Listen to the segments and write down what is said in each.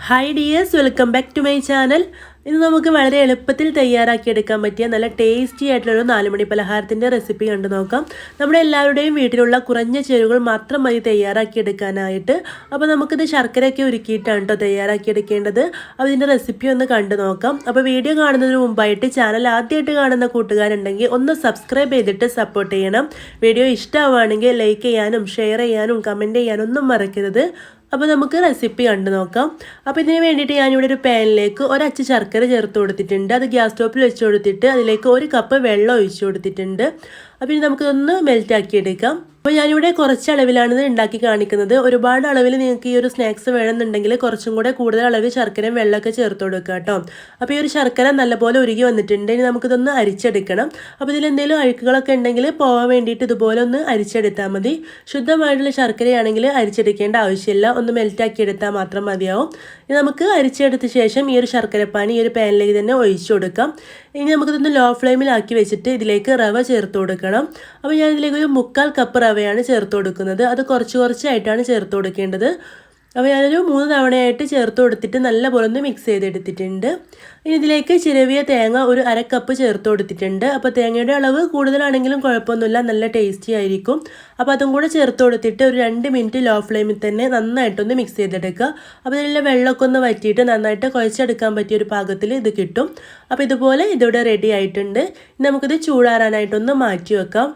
Hi dears, welcome back to my channel. ഇന്ന് നമുക്ക് വളരെ എളുപ്പത്തിൽ തയ്യാറാക്കി എടുക്കാൻ പറ്റിയ നല്ല ടേസ്റ്റി ആയിട്ടുള്ള ഒരു നാലുമണി പലഹാരത്തിന്റെ റെസിപ്പി കണ്ടു നോക്കാം. നമ്മുടെ എല്ലാവരുടെയും വീട്ടിലുള്ള കുറഞ്ഞ ചേരുവകൾ മാത്രം മതി തയ്യാറാക്കി എടുക്കാനായിട്ട്. അപ്പോൾ നമുക്ക് ഇത് ശർക്കരയൊക്കെ ഉരുക്കിയിട്ടാണ് ട്ടോ തയ്യാറാക്കി എടുക്കേണ്ടത്. അപ്പോൾ ഇതിന്റെ റെസിപ്പി ഒന്ന് കണ്ടു നോക്കാം. അപ്പോൾ വീഡിയോ കാണുന്നതിന് മുമ്പായിട്ട് ചാനൽ ആദ്യമായിട്ട് കാണുന്ന കൂട്ടുകാരുണ്ടെങ്കിൽ ഒന്ന് സബ്സ്ക്രൈബ് ചെയ്തിട്ട് സപ്പോർട്ട് ചെയ്യണം. വീഡിയോ ഇഷ്ടമാവുകയാണെങ്കിൽ ലൈക്ക് ചെയ്യാനും ഷെയർ ചെയ്യാനും കമന്റ് ചെയ്യാനും ഒന്നും മറക്കരുത്. അപ്പോൾ നമുക്ക് റെസിപ്പി കണ്ടു നോക്കാം. അപ്പോൾ ഇതിന് വേണ്ടിയിട്ട് ഞാനിവിടെ ഒരു പാനിലേക്ക് ഒരച്ച് ശർക്കര ചേർത്ത് കൊടുത്തിട്ടുണ്ട്. അത് ഗ്യാസ് സ്റ്റോപ്പിൽ വെച്ച് കൊടുത്തിട്ട് അതിലേക്ക് 1 കപ്പ് വെള്ളം ഒഴിച്ചു കൊടുത്തിട്ടുണ്ട്. അപ്പോൾ ഇനി നമുക്കിതൊന്ന് മെൽറ്റാക്കി എടുക്കാം. അപ്പോൾ ഞാനിവിടെ കുറച്ച് അളവിലാണ് ഇത് ഉണ്ടാക്കി കാണിക്കുന്നത്. ഒരുപാട് അളവിൽ നിങ്ങൾക്ക് ഈ ഒരു സ്നാക്സ് വേണമെന്നുണ്ടെങ്കിൽ കുറച്ചും കൂടെ കൂടുതൽ അളവിൽ ശർക്കരയും വെള്ളമൊക്കെ ചേർത്ത് കൊടുക്കുക കേട്ടോ. അപ്പോൾ ഈ ഒരു ശർക്കര നല്ലപോലെ ഉരുകി വന്നിട്ടുണ്ട്. ഇനി നമുക്കിതൊന്ന് അരിച്ചെടുക്കണം. അപ്പോൾ ഇതിൽ എന്തെങ്കിലും അഴുക്കുകളൊക്കെ ഉണ്ടെങ്കിൽ പോകാൻ വേണ്ടിയിട്ട് ഇതുപോലെ ഒന്ന് അരിച്ചെടുത്താൽ മതി. ശുദ്ധമായിട്ടുള്ള ശർക്കരയാണെങ്കിൽ അരിച്ചെടുക്കേണ്ട ആവശ്യമില്ല, ഒന്ന് മെൽറ്റാക്കി എടുത്താൽ മാത്രം മതിയാവും. ഇനി നമുക്ക് അരിച്ചെടുത്ത ശേഷം ഈ ഒരു ശർക്കരപ്പാനി ഈ ഒരു പാനിലേക്ക് തന്നെ ഒഴിച്ചു കൊടുക്കാം. ഇനി നമുക്കിതൊന്ന് ലോ ഫ്ലെയിമിലാക്കി വെച്ചിട്ട് ഇതിലേക്ക് റവ ചേർത്ത് കൊടുക്കണം. അപ്പോൾ ഞാൻ ഇതിലേക്ക് ഒരു 1/4 കപ്പ് റവയാണ് ചേർത്ത് കൊടുക്കുന്നത്. അത് കുറച്ചായിട്ടാണ് ചേർത്ത് കൊടുക്കേണ്ടത്. അപ്പോൾ ഞാനൊരു 3 തവണയായിട്ട് ചേർത്ത് കൊടുത്തിട്ട് നല്ലപോലെ ഒന്ന് മിക്സ് ചെയ്തെടുത്തിട്ടുണ്ട്. ഇനി ഇതിലേക്ക് ചിരവിയ തേങ്ങ ഒരു 1/2 കപ്പ് ചേർത്ത് കൊടുത്തിട്ടുണ്ട്. അപ്പോൾ തേങ്ങയുടെ അളവ് കൂടുതലാണെങ്കിലും കുഴപ്പമൊന്നുമില്ല, നല്ല ടേസ്റ്റി ആയിരിക്കും. അപ്പോൾ അതും കൂടെ ചേർത്ത് കൊടുത്തിട്ട് ഒരു 2 മിനിറ്റ് ലോ ഫ്ലെയിമിൽ തന്നെ നന്നായിട്ടൊന്ന് മിക്സ് ചെയ്തെടുക്കുക. അപ്പോൾ ഇതിലുള്ള വെള്ളമൊക്കെ ഒന്ന് വറ്റിയിട്ട് നന്നായിട്ട് കുഴച്ചെടുക്കാൻ പറ്റിയ ഒരു പാകത്തിൽ ഇത് കിട്ടും. അപ്പോൾ ഇതുപോലെ ഇതിവിടെ റെഡി ആയിട്ടുണ്ട്. നമുക്കിത് ചൂടാറാനായിട്ടൊന്ന് മാറ്റി വെക്കാം.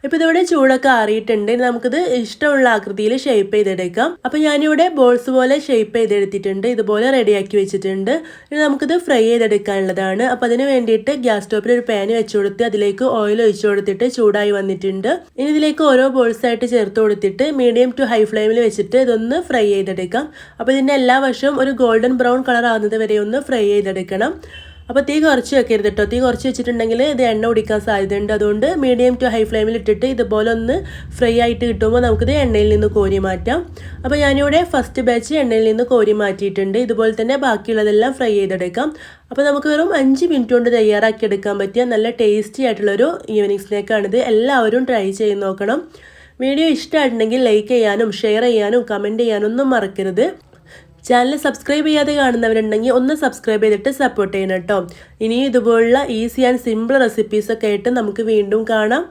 ഇപ്പോൾ ഇതോടെ ചൂടൊക്കെ ആറിയിട്ടുണ്ട്. നമുക്കിത് ഇഷ്ടമുള്ള ആകൃതിയിൽ ഷേപ്പ് ചെയ്തെടുക്കാം. അപ്പോൾ ഞാനിവിടെ ബോൾസ് പോലെ ഷേപ്പ് ചെയ്തെടുത്തിട്ടുണ്ട്. ഇതുപോലെ റെഡിയാക്കി വെച്ചിട്ടുണ്ട്. ഇനി നമുക്കിത് ഫ്രൈ ചെയ്തെടുക്കാനുള്ളതാണ്. അപ്പോൾ അതിന് വേണ്ടിയിട്ട് ഗ്യാസ് സ്റ്റോപ്പിൽ ഒരു പാൻ വെച്ച് കൊടുത്ത് അതിലേക്ക് ഓയിൽ ഒഴിച്ചു കൊടുത്തിട്ട് ചൂടായി വന്നിട്ടുണ്ട്. ഇനി ഇതിലേക്ക് ഓരോ ബോൾസ് ആയിട്ട് ചേർത്ത് കൊടുത്തിട്ട് മീഡിയം ടു ഹൈ ഫ്ലെയിമിൽ വെച്ചിട്ട് ഇതൊന്ന് ഫ്രൈ ചെയ്തെടുക്കാം. അപ്പോൾ ഇതിൻ്റെ എല്ലാ വശവും ഒരു ഗോൾഡൻ ബ്രൗൺ കളർ ആവുന്നത് വരെ ഒന്ന് ഫ്രൈ ചെയ്തെടുക്കണം. അപ്പോൾ തീ കുറച്ച് വെക്കരുത് കേട്ടോ. തീ കുറച്ച് വെച്ചിട്ടുണ്ടെങ്കിൽ ഇത് എണ്ണ കുടിക്കാൻ സാധ്യതയുണ്ട്. അതുകൊണ്ട് മീഡിയം ടു ഹൈ ഫ്ലെയിമിൽ ഇട്ടിട്ട് ഇതുപോലെ ഒന്ന് ഫ്രൈ ആയിട്ട് കിട്ടുമ്പോൾ നമുക്കിത് എണ്ണയിൽ നിന്ന് കോരി മാറ്റാം. അപ്പോൾ ഞാനിവിടെ ഫസ്റ്റ് ബാച്ച് എണ്ണയിൽ നിന്ന് കോരി മാറ്റിയിട്ടുണ്ട്. ഇതുപോലെ തന്നെ ബാക്കിയുള്ളതെല്ലാം ഫ്രൈ ചെയ്തെടുക്കാം. അപ്പോൾ നമുക്ക് വെറും 5 മിനിറ്റ് കൊണ്ട് തയ്യാറാക്കി എടുക്കാൻ പറ്റിയ നല്ല ടേസ്റ്റി ആയിട്ടുള്ളൊരു ഈവനിങ് സ്നാക്കാണിത്. എല്ലാവരും ട്രൈ ചെയ്ത് നോക്കണം. വീഡിയോ ഇഷ്ടമായിട്ടുണ്ടെങ്കിൽ ലൈക്ക് ചെയ്യാനും ഷെയർ ചെയ്യാനും കമൻറ്റ് ചെയ്യാനും ഒന്നും മറക്കരുത്. ചാനൽ സബ്സ്ക്രൈബ് ചെയ്യാതെ കാണുന്നവരുണ്ടെങ്കിൽ ഒന്ന് സബ്സ്ക്രൈബ് ചെയ്തിട്ട് സപ്പോർട്ട് ചെയ്യണം കേട്ടോ. ഇനിയും ഇതുപോലുള്ള ഈസി ആൻഡ് സിമ്പിൾ റെസിപ്പീസൊക്കെ ആയിട്ട് നമുക്ക് വീണ്ടും കാണാം.